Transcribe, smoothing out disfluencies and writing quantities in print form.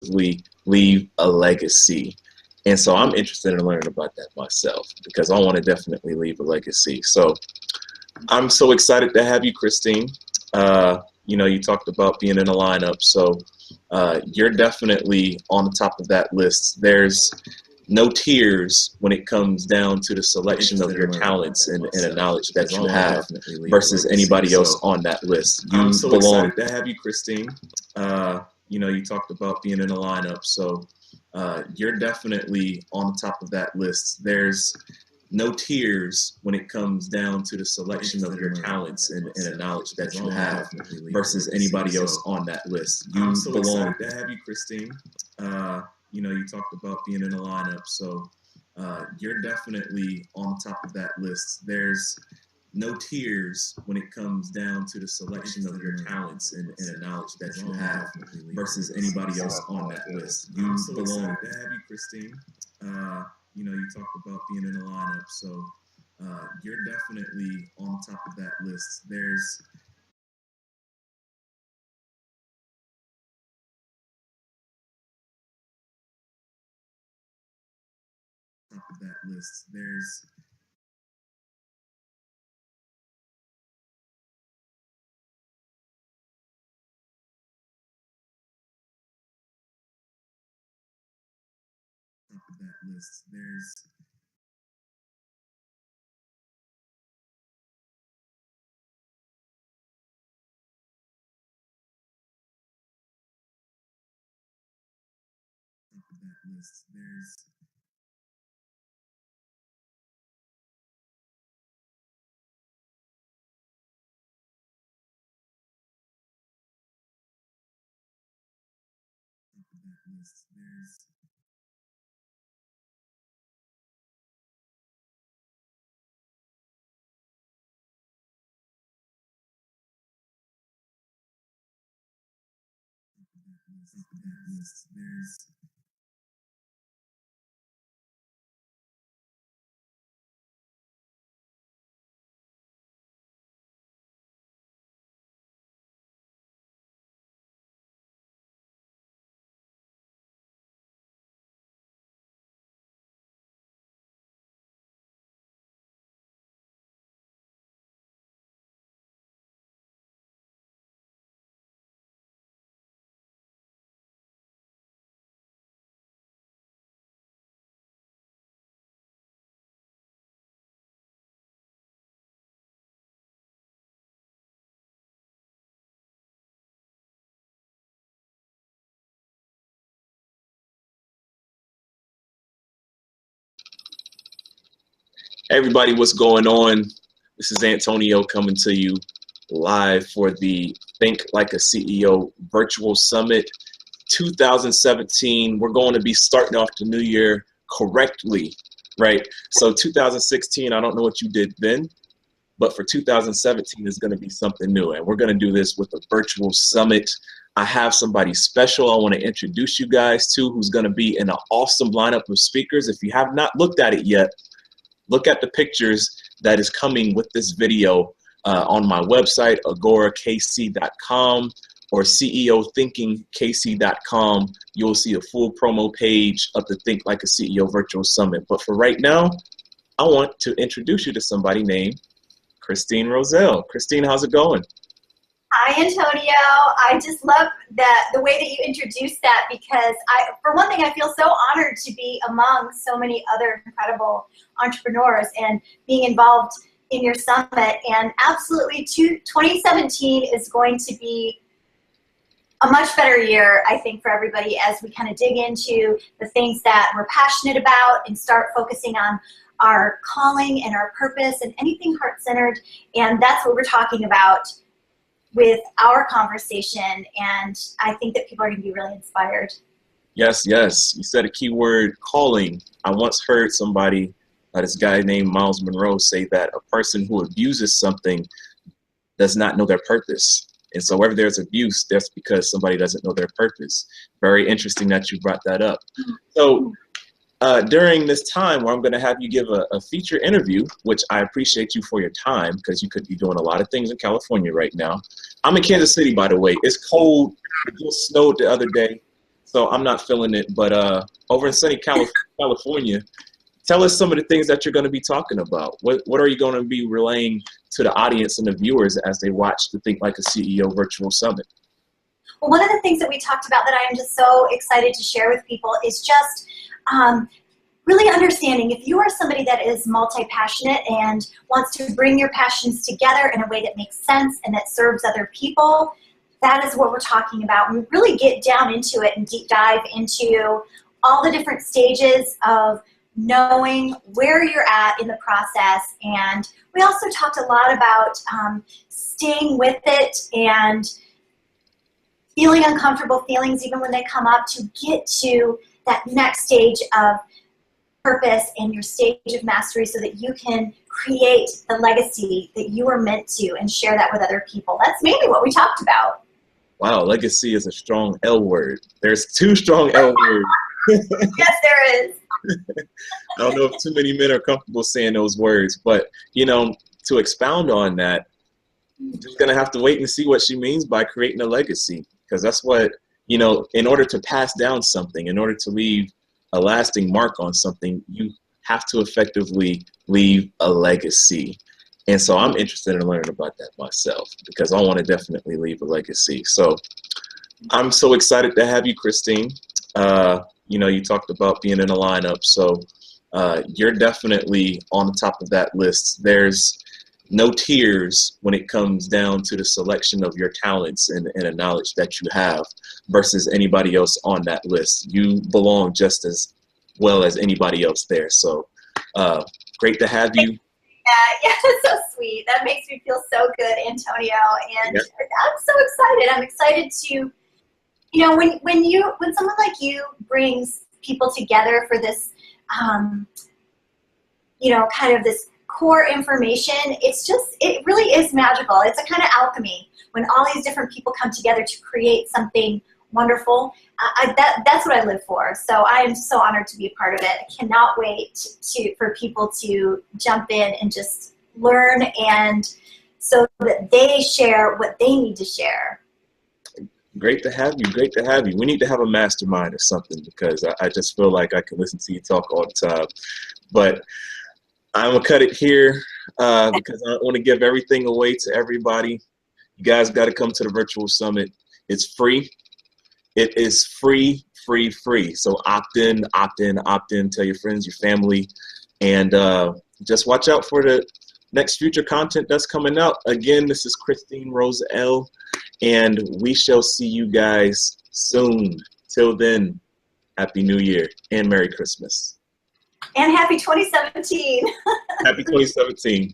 definitely leave a legacy. And so I'm interested in learning about that myself because I want to definitely leave a legacy. So I'm so excited to have you, Christine. You know, you talked about being in a lineup, so you're definitely on the top of that list. There's no tears when it comes down to the selection of your talents and the knowledge that you have versus anybody else on that list. I'm so excited to have you, Christine. You know, you talked about being in a lineup, so you're definitely on the top of that list. There's no tears when it comes down to the selection of your talents and the knowledge that you have versus anybody else on that list. I'm so excited to have you, Christine. You know, you talked about being in a lineup, so you're definitely on top of that list. There's no tears when it comes down to the selection of your talents and the knowledge that you have versus anybody else on that list. I'm so excited to have you, Christine. You know, you talked about being in a lineup, so you're definitely on top of that list. There's top of that list. There's top of that list. There's top of that list. There's top of that list. There's top of that list. Top of that list. There's Hey everybody, what's going on? This is Antonio coming to you live for the Think Like a CEO Virtual Summit 2017. We're going to be starting off the new year correctly, right? So 2016, I don't know what you did then, but for 2017 is going to be something new, and we're going to do this with a virtual summit. I have somebody special I want to introduce you guys to who's going to be in an awesome lineup of speakers. If you have not looked at it yet, look at the pictures that is coming with this video on my website, agorakc.com or ceothinkingkc.com. You'll see a full promo page of the Think Like a CEO Virtual Summit. But for right now, I want to introduce you to somebody named Christine Roselle. Christine, how's it going? Hi, Antonio. I just love the way that you introduced that because for one thing, I feel so honored to be among so many other incredible entrepreneurs and being involved in your summit. And absolutely, 2017 is going to be a much better year, I think, for everybody as we kind of dig into the things that we're passionate about and start focusing on our calling and our purpose and anything heart-centered. And that's what we're talking about with our conversation, and I think that people are going to be really inspired. Yes, yes. You said a key word, calling. I once heard somebody, this guy named Miles Monroe, say that a person who abuses something does not know their purpose. And so wherever there's abuse, that's because somebody doesn't know their purpose. Very interesting that you brought that up. So during this time where I'm going to have you give a feature interview, which I appreciate you for your time because you could be doing a lot of things in California right now. I'm in Kansas City, by the way. It's cold. It just snowed the other day. So I'm not feeling it, but over in sunny California, tell us some of the things that you're going to be talking about. What are you going to be relaying to the audience and the viewers as they watch the Think Like a CEO Virtual Summit? Well, one of the things that we talked about that I am just so excited to share with people is just really understanding if you are somebody that is multi-passionate and wants to bring your passions together in a way that makes sense and that serves other people, that is what we're talking about. We really get down into it and deep dive into all the different stages of knowing where you're at in the process. And we also talked a lot about staying with it and feeling uncomfortable feelings even when they come up to get to that next stage of purpose and your stage of mastery so that you can create the legacy that you were meant to and share that with other people. That's mainly what we talked about. Wow, legacy is a strong L word. There's 2 strong L words. Yes, there is. I don't know if too many men are comfortable saying those words, but, you know, to expound on that, you're just going to have to wait and see what she means by creating a legacy, because that's what, you know, in order to pass down something, in order to leave a lasting mark on something, you have to effectively leave a legacy. And so I'm interested in learning about that myself because I want to definitely leave a legacy. So I'm so excited to have you, Christine. You know, you talked about being in a lineup, so you're definitely on the top of that list. There's no tears when it comes down to the selection of your talents and the knowledge that you have versus anybody else on that list. You belong just as well as anybody else there. So great to have you. Yeah, that's so sweet. That makes me feel so good, Antonio. And yeah. I'm so excited. I'm excited to, you know, when someone like you brings people together for this, you know, kind of this core information, it really is magical. It's a kind of alchemy when all these different people come together to create something wonderful. That's what I live for. So I am so honored to be a part of it. I cannot wait for people to jump in and just learn, and so that they share what they need to share. Great to have you. Great to have you. We need to have a mastermind or something because I just feel like I can listen to you talk all the time. But I'm going to cut it here because I want to give everything away to everybody. You guys got to come to the virtual summit. It's free. It is free, free, free. So opt in, opt in, opt in. Tell your friends, your family, and just watch out for the next future content that's coming out. Again, this is Christine Roselle, and we shall see you guys soon. Till then, Happy New Year and Merry Christmas. And happy 2017. Happy 2017.